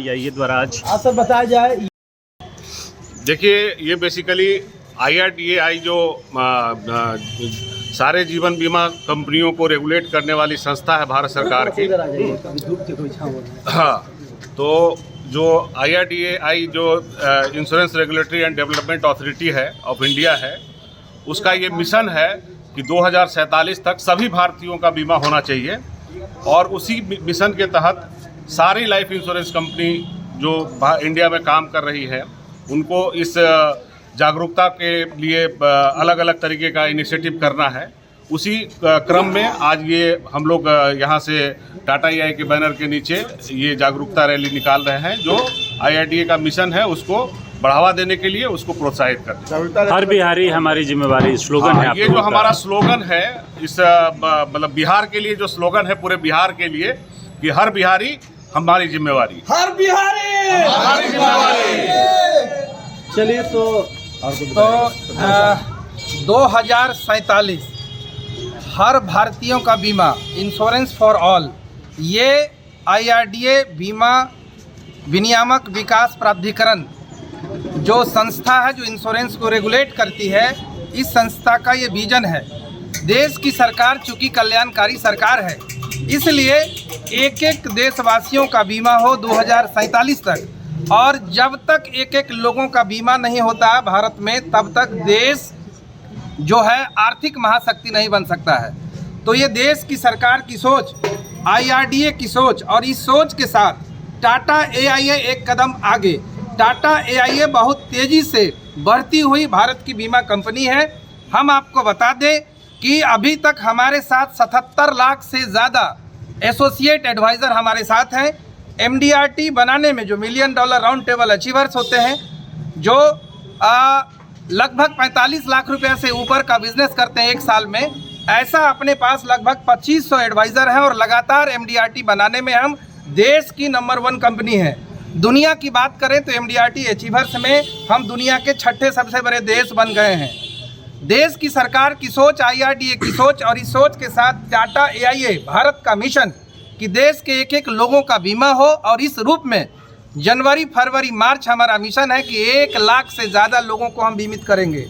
IIA द्वारा आज sir बताया जाए। देखिए, ये बेसिकली IRDAI जो सारे जीवन बीमा कंपनियों को रेगुलेट करने वाली संस्था है भारत सरकार की। हाँ, तो जो IRDAI जो insurance regulatory and development authority है ऑफ इंडिया है, उसका ये मिशन है कि 2047 तक सभी भारतीयों का बीमा होना चाहिए। और उसी मिशन के तहत सारी लाइफ इंश्योरेंस कंपनी जो इंडिया में काम कर रही है, उनको इस जागरूकता के लिए अलग अलग तरीके का इनिशिएटिव करना है। उसी क्रम में आज ये हम लोग यहाँ से टाटा AI के बैनर के नीचे ये जागरूकता रैली निकाल रहे हैं, जो IRDA का मिशन है उसको बढ़ावा देने के लिए, उसको प्रोत्साहित करने। हर बिहारी हमारी जिम्मेवारी स्लोगन है। ये जो हमारा स्लोगन है, इस मतलब बिहार के लिए जो स्लोगन है, पूरे बिहार के लिए कि हर बिहारी हमारी जिम्मेवारी, हर बिहारी हमारी जिम्मेवारी। चलिए तो 2047 हर भारतीयों का बीमा, इंश्योरेंस फॉर ऑल, ये IRDA बीमा विनियामक विकास प्राधिकरण जो संस्था है जो इंश्योरेंस को रेगुलेट करती है, इस संस्था का ये विजन है। देश की सरकार चूँकि कल्याणकारी सरकार है, इसलिए एक एक देशवासियों का बीमा हो 2047 तक। और जब तक एक एक लोगों का बीमा नहीं होता है भारत में, तब तक देश जो है आर्थिक महाशक्ति नहीं बन सकता है। तो ये देश की सरकार की सोच, IRDA की सोच, और इस सोच के साथ टाटा AIA एक कदम आगे। टाटा AIA बहुत तेज़ी से बढ़ती हुई भारत की बीमा कंपनी है। हम आपको बता दें कि अभी तक हमारे साथ 77 लाख से ज़्यादा एसोसिएट एडवाइज़र हमारे साथ हैं। MDRT बनाने में जो $1 मिलियन राउंड टेबल अचीवर्स होते हैं, जो लगभग 45 लाख रुपए से ऊपर का बिजनेस करते हैं एक साल में, ऐसा अपने पास लगभग 2500 एडवाइज़र हैं। और लगातार MDRT बनाने में हम देश की नंबर 1 कंपनी है। दुनिया की बात करें तो MDRT अचीवर्स में हम दुनिया के 6ठे सबसे बड़े देश बन गए हैं। देश की सरकार की सोच, IRDA की सोच, और इस सोच के साथ टाटा AIA भारत का मिशन कि देश के एक एक लोगों का बीमा हो, और इस रूप में जनवरी, फरवरी, मार्च हमारा मिशन है कि 1 लाख से ज़्यादा लोगों को हम बीमित करेंगे।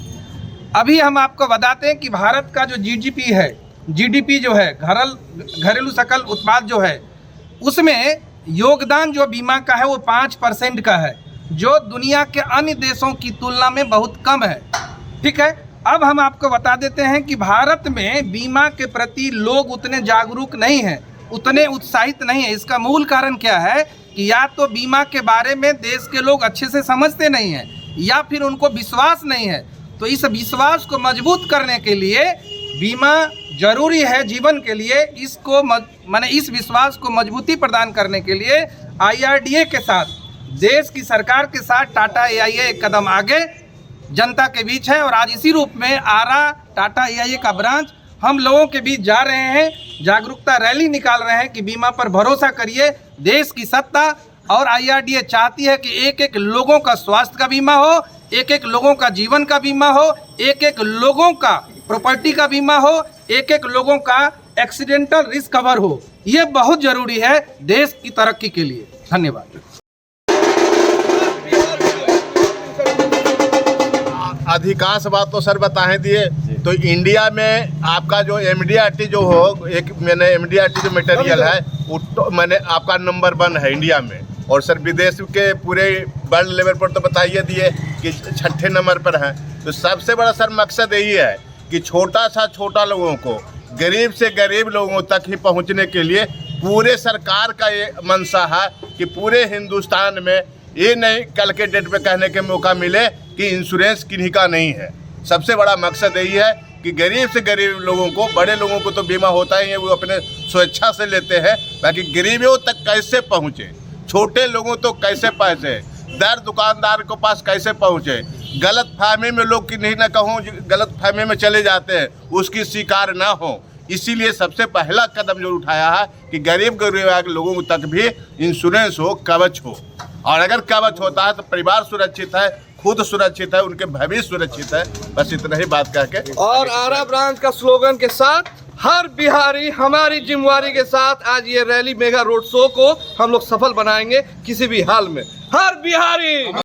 अभी हम आपको बताते हैं कि भारत का जो GDP जो है, घरेलू सकल उत्पाद जो है, उसमें योगदान जो बीमा का है वो 5% का है, जो दुनिया के अन्य देशों की तुलना में बहुत कम है। ठीक है, अब हम आपको बता देते हैं कि भारत में बीमा के प्रति लोग उतने जागरूक नहीं हैं, उतने उत्साहित नहीं है। इसका मूल कारण क्या है कि या तो बीमा के बारे में देश के लोग अच्छे से समझते नहीं हैं, या फिर उनको विश्वास नहीं है। तो इस विश्वास को मजबूत करने के लिए बीमा जरूरी है जीवन के लिए। इसको इस विश्वास को मजबूती प्रदान करने के लिए IRDA के साथ, देश की सरकार के साथ टाटा AIA एक कदम आगे जनता के बीच है। और आज इसी रूप में आरा टाटा AIA का ब्रांच हम लोगों के बीच जा रहे हैं, जागरूकता रैली निकाल रहे हैं कि बीमा पर भरोसा करिए। देश की सत्ता और IRDA चाहती है कि एक एक लोगों का स्वास्थ्य का बीमा हो, एक एक लोगों का जीवन का बीमा हो, एक एक लोगों का प्रॉपर्टी का बीमा हो, एक एक लोगों का एक्सीडेंटल रिस्क कवर हो। ये बहुत जरूरी है देश की तरक्की के लिए। धन्यवाद। अधिकांश बात तो सर बताएं दिए। तो इंडिया में आपका जो MDRT जो हो, एक मैंने MDRT जो मटेरियल है वो मैंने आपका नंबर 1 है इंडिया में। और सर विदेश के पूरे वर्ल्ड लेवल पर तो बताइए दिए कि 6ठे नंबर पर हैं। तो सबसे बड़ा सर मकसद यही है कि छोटा लोगों को, गरीब से गरीब लोगों तक ही पहुंचने के लिए पूरे सरकार का ये मंशा है कि पूरे हिंदुस्तान में ये नहीं कल के डेट पे कहने के मौका मिले कि इंश्योरेंस किन्हीं का नहीं है। सबसे बड़ा मकसद यही है कि गरीब से गरीब लोगों को, बड़े लोगों को तो बीमा होता ही है, वो अपने स्वेच्छा से लेते हैं, बाकी गरीबों तक कैसे पहुँचे, छोटे लोगों तो कैसे पहुँचे, दर दुकानदार के पास कैसे पहुँचे। गलत फहमी में लोग की नहीं ना कहूँ, गलत फहमी में चले जाते हैं, उसकी शिकार ना हो। इसीलिए सबसे पहला कदम जो उठाया है कि गरीब लोगों तक भी इंश्योरेंस हो, कवच हो। और अगर कवच होता है तो परिवार सुरक्षित है, खुद सुरक्षित है, उनके भविष्य सुरक्षित है। बस इतना ही बात कह के। और आरा ब्रांच का स्लोगन के साथ हर बिहारी हमारी जिम्मेवारी के साथ आज ये रैली मेगा रोड शो को हम लोग सफल बनाएंगे किसी भी हाल में। हर Bihari.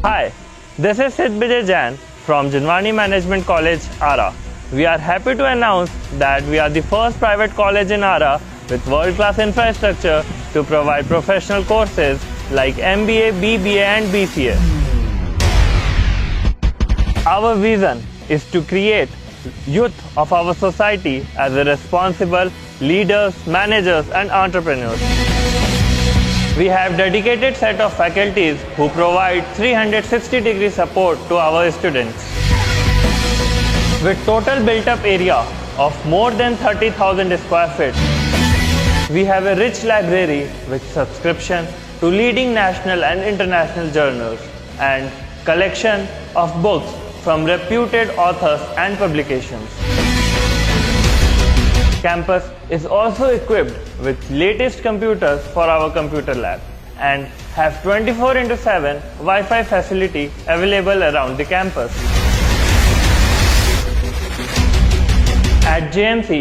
Hi, this is Sid Vijay Jain from Jinwani Management College, Ara. We are happy to announce that we are the first private college in Ara with world-class infrastructure to provide professional courses like MBA, BBA and BCA. Our vision is to create youth of our society as a responsible leaders, managers and entrepreneurs. We have dedicated set of faculties who provide 360-degree support to our students. With total built-up area of more than 30,000 square feet, we have a rich library with subscription to leading national and international journals and collection of books from reputed authors and publications. Campus is also equipped with latest computers for our computer lab and have 24/7 Wi-Fi facility available around the campus. At JMC,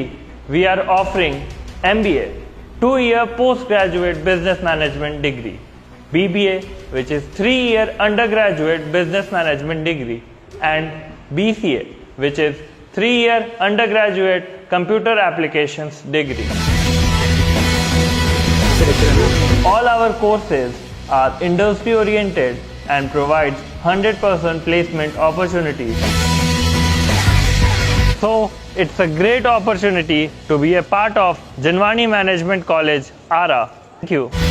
we are offering MBA, 2-year postgraduate business management degree, BBA, which is 3-year undergraduate business management degree, and BCA, which is 3-year undergraduate computer applications degree. All our courses are industry oriented and provides 100% placement opportunities. So it's a great opportunity to be a part of Jinwani Management College, Ara. Thank you.